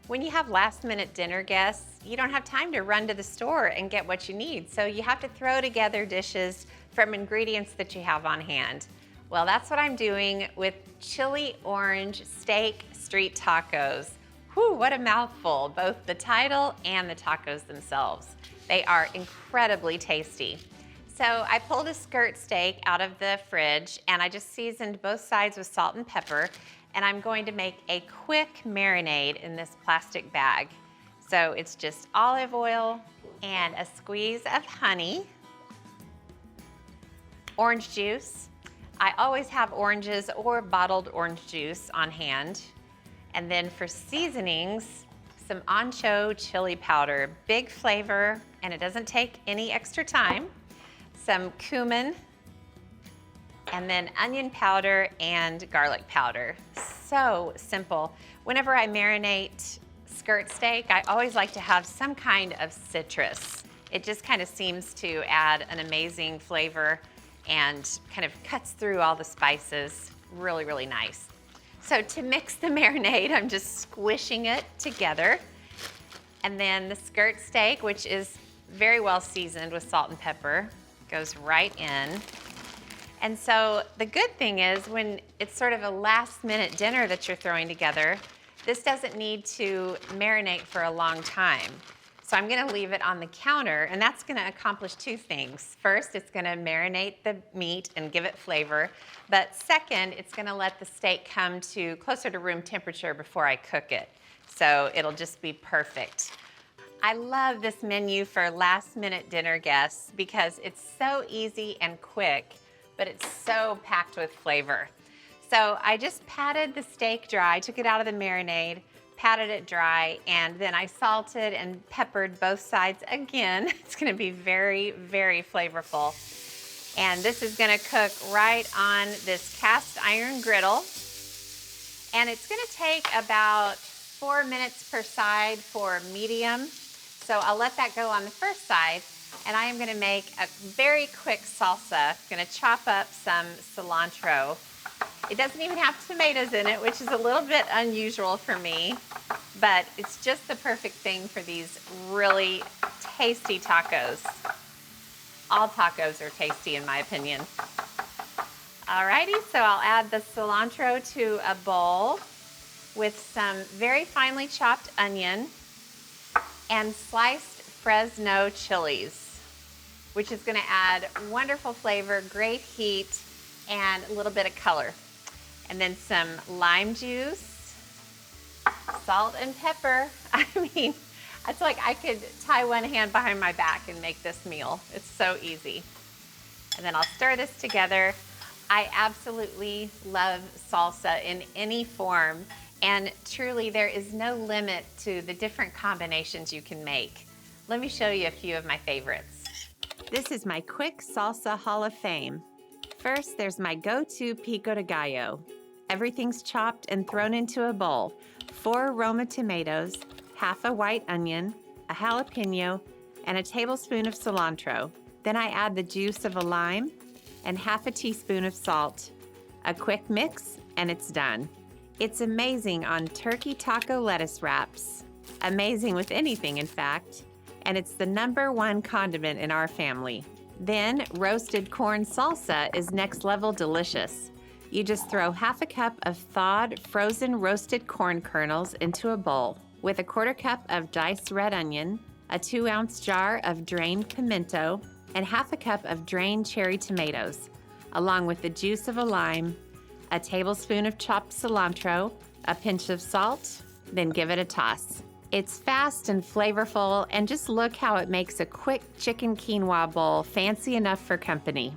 When you have last-minute dinner guests, you don't have time to run to the store and get what you need, so you have to throw together dishes from ingredients that you have on hand. Well, that's what I'm doing with chili orange steak street tacos. Whew, what a mouthful, both the title and the tacos themselves. They are incredibly tasty. So I pulled a skirt steak out of the fridge and I just seasoned both sides with salt and pepper, and I'm going to make a quick marinade in this plastic bag. So it's just olive oil and a squeeze of honey, orange juice. I always have oranges or bottled orange juice on hand. And then for seasonings, some ancho chili powder, big flavor, and it doesn't take any extra time. Some cumin, and then onion powder and garlic powder. So simple. Whenever I marinate skirt steak, I always like to have some kind of citrus. It just kind of seems to add an amazing flavor and kind of cuts through all the spices. Really, really nice. So to mix the marinade, I'm just squishing it together. And then the skirt steak, which is very well seasoned with salt and pepper, goes right in. And so the good thing is when it's sort of a last-minute dinner that you're throwing together, this doesn't need to marinate for a long time. So I'm gonna leave it on the counter, and that's gonna accomplish two things. First, it's gonna marinate the meat and give it flavor. But second, it's gonna let the steak come to closer to room temperature before I cook it. So it'll just be perfect. I love this menu for last-minute dinner guests because it's so easy and quick, but it's so packed with flavor. So I just patted the steak dry, took it out of the marinade, patted it dry, and then I salted and peppered both sides again. It's gonna be very, very flavorful. And this is gonna cook right on this cast iron griddle. And it's gonna take about 4 minutes per side for medium. So I'll let that go on the first side, and I am gonna make a very quick salsa. I'm gonna chop up some cilantro. It doesn't even have tomatoes in it, which is a little bit unusual for me, but it's just the perfect thing for these really tasty tacos. All tacos are tasty in my opinion. Alrighty, so I'll add the cilantro to a bowl with some very finely chopped onion and sliced Fresno chilies, which is gonna add wonderful flavor, great heat, and a little bit of color. And then some lime juice, salt and pepper. I mean, it's like I could tie one hand behind my back and make this meal. It's so easy. And then I'll stir this together. I absolutely love salsa in any form. And truly, there is no limit to the different combinations you can make. Let me show you a few of my favorites. This is my quick salsa hall of fame. First, there's my go-to pico de gallo. Everything's chopped and thrown into a bowl. 4 Roma tomatoes, half a white onion, a jalapeno, and a tablespoon of cilantro. Then I add the juice of a lime and half a teaspoon of salt. A quick mix, and it's done. It's amazing on turkey taco lettuce wraps. Amazing with anything, in fact. And it's the #1 condiment in our family. Then, roasted corn salsa is next level delicious. You just throw half a cup of thawed, frozen roasted corn kernels into a bowl with a 1/4 cup of diced red onion, a 2-ounce jar of drained pimento, and half a cup of drained cherry tomatoes, along with the juice of a lime, a tablespoon of chopped cilantro, a pinch of salt, then give it a toss. It's fast and flavorful, and just look how it makes a quick chicken quinoa bowl fancy enough for company.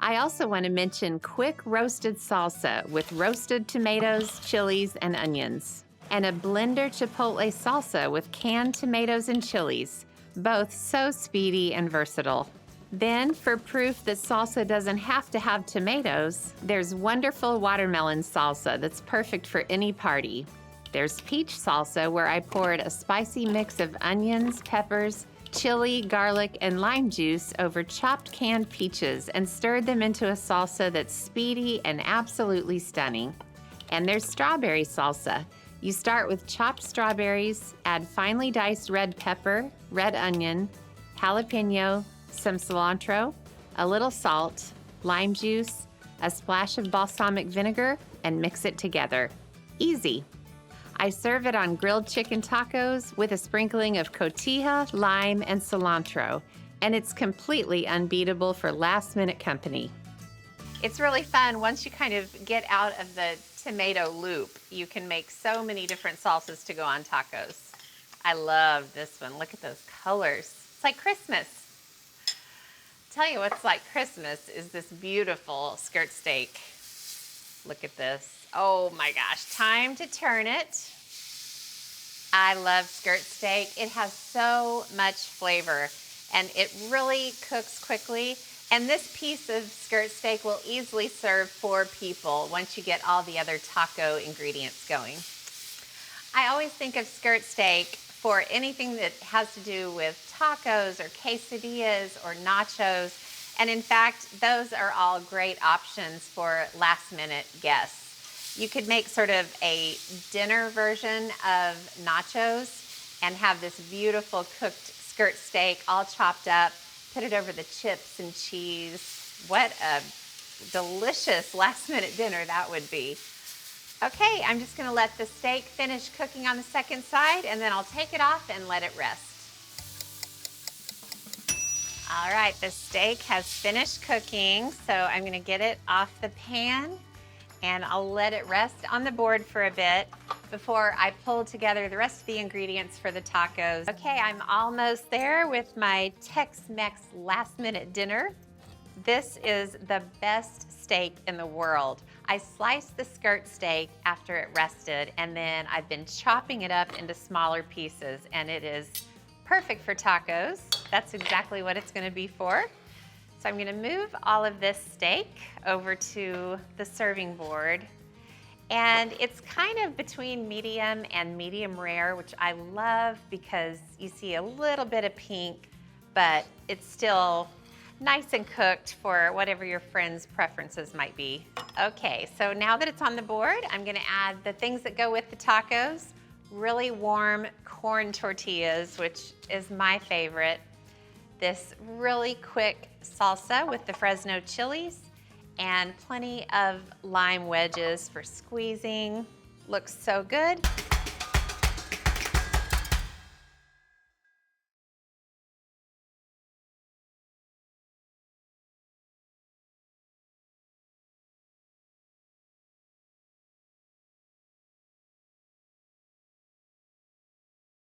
I also want to mention quick roasted salsa with roasted tomatoes, chilies, and onions, and a blender chipotle salsa with canned tomatoes and chilies, both so speedy and versatile. Then, for proof that salsa doesn't have to have tomatoes, there's wonderful watermelon salsa that's perfect for any party. There's peach salsa, where I poured a spicy mix of onions, peppers, chili, garlic, and lime juice over chopped canned peaches and stirred them into a salsa that's speedy and absolutely stunning. And there's strawberry salsa. You start with chopped strawberries, add finely diced red pepper, red onion, jalapeno, some cilantro, a little salt, lime juice, a splash of balsamic vinegar, and mix it together. Easy. I serve it on grilled chicken tacos with a sprinkling of cotija, lime, and cilantro, and it's completely unbeatable for last-minute company. It's really fun. Once you kind of get out of the tomato loop, you can make so many different salsas to go on tacos. I love this one. Look at those colors. It's like Christmas. Tell you what's like Christmas is this beautiful skirt steak. Look at this. Oh my gosh, time to turn it. I love skirt steak. It has so much flavor and it really cooks quickly. And this piece of skirt steak will easily serve 4 people once you get all the other taco ingredients going. I always think of skirt steak for anything that has to do with tacos or quesadillas or nachos. And in fact, those are all great options for last-minute guests. You could make sort of a dinner version of nachos and have this beautiful cooked skirt steak all chopped up, put it over the chips and cheese. What a delicious last-minute dinner that would be. Okay, I'm just gonna let the steak finish cooking on the second side and then I'll take it off and let it rest. All right, the steak has finished cooking, so I'm gonna get it off the pan and I'll let it rest on the board for a bit before I pull together the rest of the ingredients for the tacos. Okay, I'm almost there with my Tex-Mex last-minute dinner. This is the best steak in the world. I sliced the skirt steak after it rested, and then I've been chopping it up into smaller pieces, and it is perfect for tacos. That's exactly what it's gonna be for. So I'm gonna move all of this steak over to the serving board. And it's kind of between medium and medium rare, which I love because you see a little bit of pink, but it's still nice and cooked for whatever your friend's preferences might be. Okay, so now that it's on the board, I'm gonna add the things that go with the tacos. Really warm corn tortillas, which is my favorite. This really quick salsa with the Fresno chilies and plenty of lime wedges for squeezing. Looks so good.